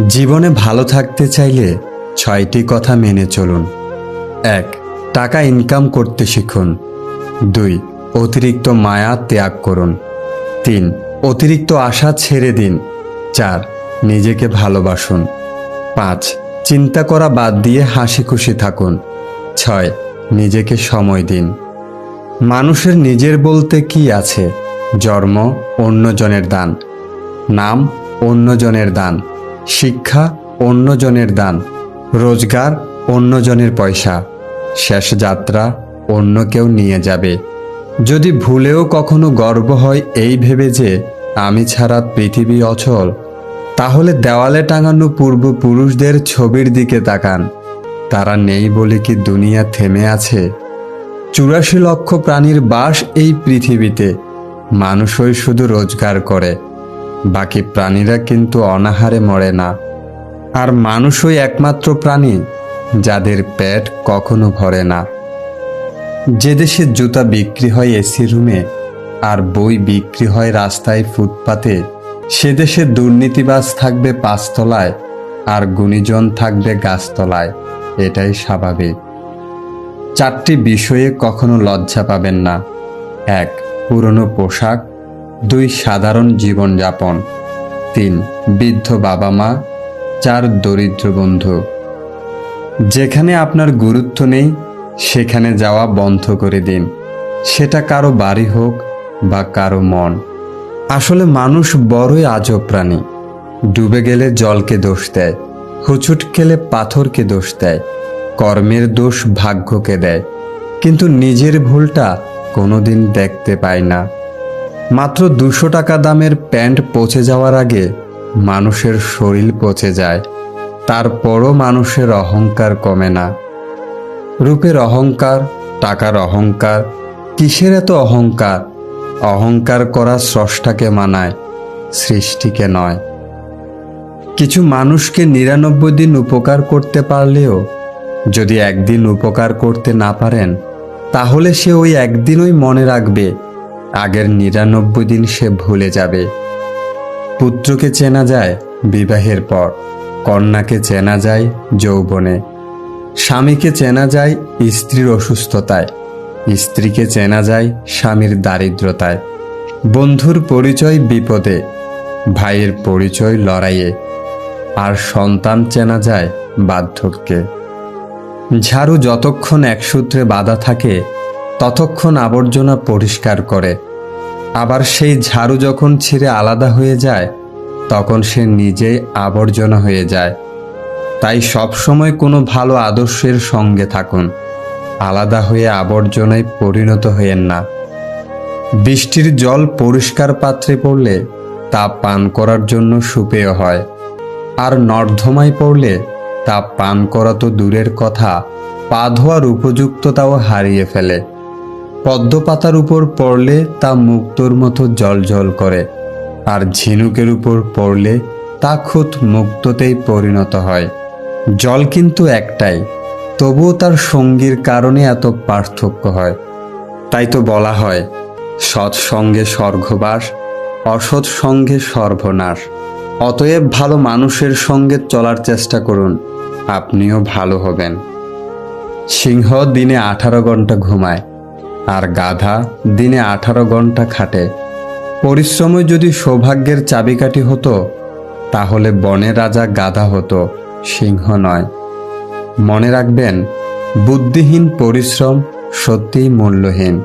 জীবনে ভালো থাকতে চাইলে ৬টি কথা মেনে চলুন। ১. টাকা ইনকাম করতে শিখুন। ২. অতিরিক্ত মায়া ত্যাগ করুন। ৩. অতিরিক্ত আশা ছেড়ে দিন। ৪. নিজেকে ভালোবাসুন। ৫. চিন্তা করা বাদ দিয়ে হাসি খুশি থাকুন। ৬. নিজেকে সময় দিন। মানুষের নিজের বলতে কি আছে? জন্ম অন্যজনের দান, নাম অন্যজনের দান, শিক্ষা অন্যজনের দান, রোজগার অন্যজনের পয়সা, শেষ যাত্রা অন্য কেউ নিয়ে যাবে। যদি ভুলেও কখনো গর্ব হয় এই ভেবে যে আমি ছাড়া পৃথিবী অচল, তাহলে দেওয়ালে টাঙানো পূর্বপুরুষদের ছবির দিকে তাকান। তারা নেই বলে কি দুনিয়া থেমে আছে? ৮৪ লক্ষ প্রাণীর বাস এই পৃথিবীতে। মানুষই শুধু রোজগার করে, বাকি প্রাণীরা কিন্তু অনাহারে মরে না। আর মানুষই একমাত্র প্রাণী যাদের পেট কখনো ভরে না। যে দেশে জুতা বিক্রি হয় এসি রুমে আর বই বিক্রি হয় রাস্তায় ফুটপাতে, সে দেশে দুর্নীতিবাজ থাকবে ৫ তলায় আর গুণীজন থাকবে গাছতলায়। এটাই স্বাভাবিক। ৪টি বিষয়ে কখনো লজ্জা পাবেন না। ১. পুরনো পোশাক। ২. সাধারণ জীবনযাপন। ৩. বৃদ্ধ বাবা মা। ৪. দরিদ্র বন্ধু। যেখানে আপনার গুরুত্ব নেই সেখানে যাওয়া বন্ধ করে দিন, সেটা কারো বাড়ি হোক বা কারো মন। আসলে মানুষ বড়ই আজব প্রাণী। ডুবে গেলে জলকে দোষ দেয়, হুচুট খেলে পাথরকে দোষ দেয়, কর্মের দোষ ভাগ্যকে দেয়, কিন্তু নিজের ভুলটা কোনোদিন দেখতে পায় না। মাত্র ২০০ টাকা দামের প্যান্ট পচে যাওয়ার আগে মানুষের শরীর পচে যায়, তারপরও মানুষের অহংকার কমে না। রূপের অহংকার, টাকার অহংকার, কিসের এত অহংকার? অহংকার করা স্রষ্টাকে মানায়, সৃষ্টিকে নয়। কিছু মানুষকে ৯৯ দিন উপকার করতে পারলেও যদি একদিন উপকার করতে না পারেন, তাহলে সে ওই একদিনই মনে রাখবে, আগের ৯৯ দিন সে ভুলে যাবে। পুত্রকে চেনা যায় বিবাহের পর, কন্যাকে চেনা যায় যৌবনে, স্বামীকে চেনা যায় স্ত্রীর অসুস্থতায়, স্ত্রীকে চেনা যায় স্বামীর দারিদ্রতায়, বন্ধুর পরিচয় বিপদে, ভাইয়ের পরিচয় লড়াইয়ে, আর সন্তান চেনা যায় বার্ধক্যে। ঝাড়ু যতক্ষণ এক সূত্রে বাঁধা থাকে ততক্ষণ আবর্জনা পরিষ্কার করে, আবার সেই ঝাড়ু যখন ছিঁড়ে আলাদা হয়ে যায় তখন সে নিজেই আবর্জনা হয়ে যায়। তাই সবসময় কোনো ভালো আদর্শের সঙ্গে থাকুন, আলাদা হয়ে আবর্জনায় পরিণত হয়েন না। বৃষ্টির জল পরিষ্কার পাত্রে পড়লে তা পান করার জন্য সুপেয় হয়, আর নর্দমায় পড়লে তা পান করা তো দূরের কথা, পা ধোয়ার উপযুক্ততাও হারিয়ে ফেলে। পদ্ম পাতার উপর পড়লে তা মুক্তোর মতো জলজল করে, আর ঝিনুকের উপর পড়লে তা খুদ মুক্তোতেই পরিণত হয়। জল কিন্তু একটাই, তবুও তার সঙ্গীর কারণে এত পার্থক্য হয়। তাই তো বলা হয়, সৎসঙ্গে স্বর্গবাস, অসৎ সঙ্গে সর্বনাশ। অতএব ভালো মানুষের সঙ্গে চলার চেষ্টা করুন, আপনিও ভালো হবেন। সিংহ দিনে 18 ঘন্টা ঘুমায়, আর গাধা দিনে 18 ঘন্টা খাটে। পরিশ্রমই যদি সৌভাগ্যের চাবিকাঠি হতো, তাহলে বনের রাজা গাধা হতো, সিংহ নয়। মনে রাখবেন, বুদ্ধিহীন পরিশ্রম সত্যিই মূল্যহীন।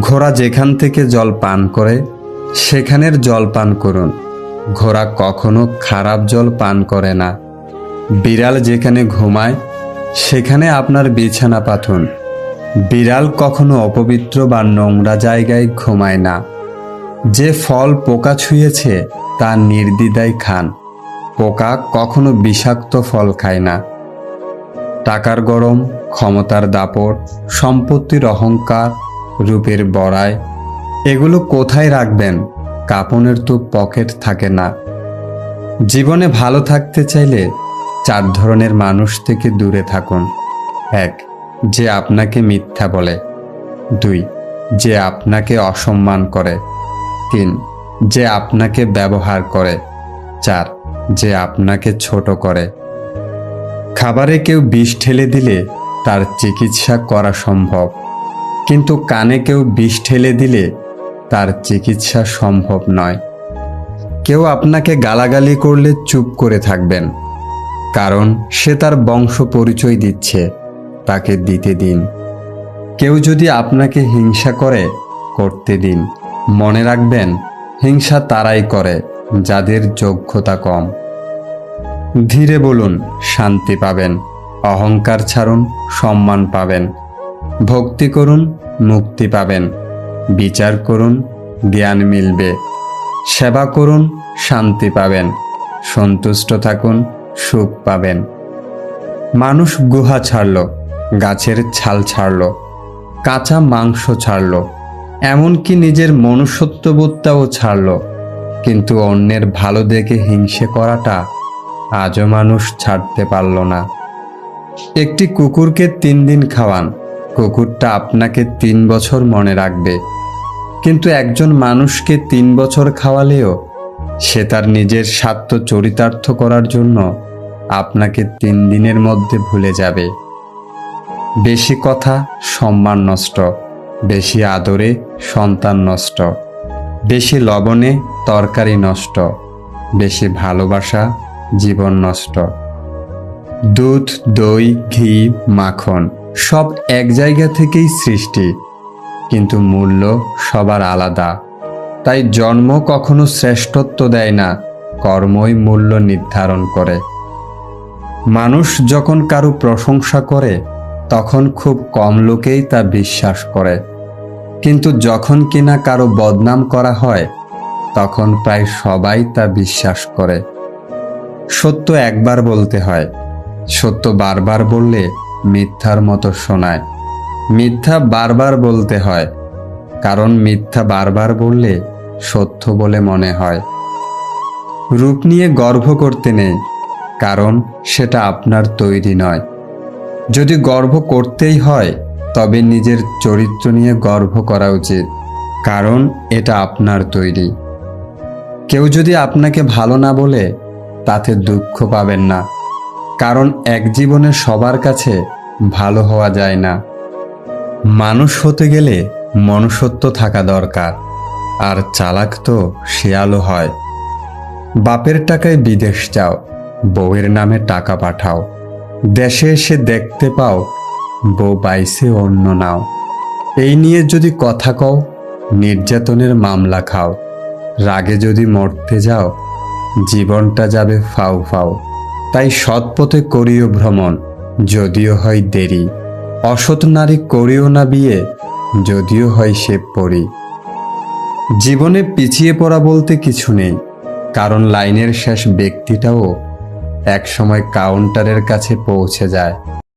ঘোড়া যেখান থেকে জল পান করে সেখানের জল পান করুন, ঘোড়া কখনো খারাপ জল পান করে না। বিড়াল যেখানে ঘুমায় সেখানে আপনার বিছানা পাতুন, বিড়াল কখনো অপবিত্র বা নোংরা জায়গায় ঘুমায় না। যে ফল পোকা ছুঁয়েছে তা নির্দ্বিধায় খান, পোকা কখনো বিষাক্ত ফল খায় না। টাকার গরম, ক্ষমতার দাপট, সম্পত্তির অহংকার, রূপের বড়াই, এগুলো কোথায় রাখবেন? কাপনের তো পকেট থাকে না। জীবনে ভালো থাকতে চাইলে 4 ধরনের মানুষ থেকে দূরে থাকুন। ১. যে আপনাকে মিথ্যা বলে। ২. যে আপনাকে অসম্মান করে। ৩. যে আপনাকে ব্যবহার করে। ৪. যে আপনাকে ছোট করে। খাবারে কেউ বিষ ঢেলে দিলে তার চিকিৎসা করা সম্ভব, কিন্তু কানে কেউ বিষ ঢেলে দিলে তার চিকিৎসা সম্ভব নয়। কেউ আপনাকে গালাগালি করলে চুপ করে থাকবেন, কারণ সে তার বংশ পরিচয় দিচ্ছে, তাকে দিতে দিন। কেউ যদি আপনাকে হিংসা করে, করতে দিন। মনে রাখবেন, হিংসা তারাই করে যাদের যোগ্যতা কম। ধীরে বলুন, শান্তি পাবেন। অহংকার ছাড়ুন, সম্মান পাবেন। ভক্তি করুন, মুক্তি পাবেন। বিচার করুন, জ্ঞান মিলবে। সেবা করুন, শান্তি পাবেন। সন্তুষ্ট থাকুন, সুখ পাবেন। মানুষ গুহা ছাড়ল, গাছের ছাল ছাড়ল, কাঁচা মাংস ছাড়ল, এমনকি নিজের মনুষ্যত্ববোধটাও ছাড়ল, কিন্তু অন্যের ভালো দেখে হিংসে করাটা আজও মানুষ ছাড়তে পারল না। একটি কুকুরকে 3 দিন খাওয়ান, কুকুরটা আপনাকে 3 বছর মনে রাখবে, কিন্তু একজন মানুষকে 3 বছর খাওয়ালেও সে তার নিজের স্বার্থ চরিতার্থ করার জন্য আপনাকে 3 দিনের মধ্যে ভুলে যাবে। বেশি কথা সম্মান নষ্ট, বেশি আদরে সন্তান নষ্ট, বেশি লবণে তরকারি নষ্ট, বেশি ভালোবাসা জীবন নষ্ট। দুধ, দই, ঘি, মাখন সব এক জায়গা থেকেই সৃষ্টি, কিন্তু মূল্য সবার আলাদা। তাই জন্ম কখনো শ্রেষ্ঠত্ব দেয় না, কর্মই মূল্য নির্ধারণ করে। মানুষ যখন কারো প্রশংসা করে তখন খুব কম লোকেই তা বিশ্বাস করে, কিন্তু যখন কিনা কারো বদনাম করা হয় তখন প্রায় সবাই তা বিশ্বাস করে। সত্য একবার বলতে হয়, সত্য বারবার বললে মিথ্যার মতো শোনায়। মিথ্যা বারবার বলতে হয়, কারণ মিথ্যা বারবার বললে সত্য বলে মনে হয়। রূপ নিয়ে গর্ব করতে নেই, কারণ সেটা আপনার তৈরি নয়। যদি গর্ব করতেই হয় তবে নিজের চরিত্র নিয়ে গর্ব করা উচিত, কারণ এটা আপনার তৈরি। কেউ যদি আপনাকে ভালো না বলে তাতে দুঃখ পাবেন না, কারণ এক জীবনে সবার কাছে ভালো হওয়া যায় না। মানুষ হতে গেলে মনুষ্যত্ব থাকা দরকার, আর চালাক তো শেয়ালও হয়। বাপের টাকায় বিদেশ যাও, বউয়ের নামে টাকা পাঠাও, দেশে এসে দেখতে পাও বউ বাইসে অন্য নাও। এই নিয়ে যদি কথা কও, নির্যাতনের মামলা খাও। রাগে যদি মরতে যাও, জীবনটা যাবে ফাউ ফাউ। তাই সৎ পথে করিও ভ্রমণ, যদিও হয় দেরি। অসৎ নারী করিও না বিয়ে, যদিও হয় সে পরি। জীবনে পিছিয়ে পড়া বলতে কিছু নেই, কারণ লাইনের শেষ ব্যক্তিটাও একসময় কাউন্টারের কাছে পৌঁছে যায়।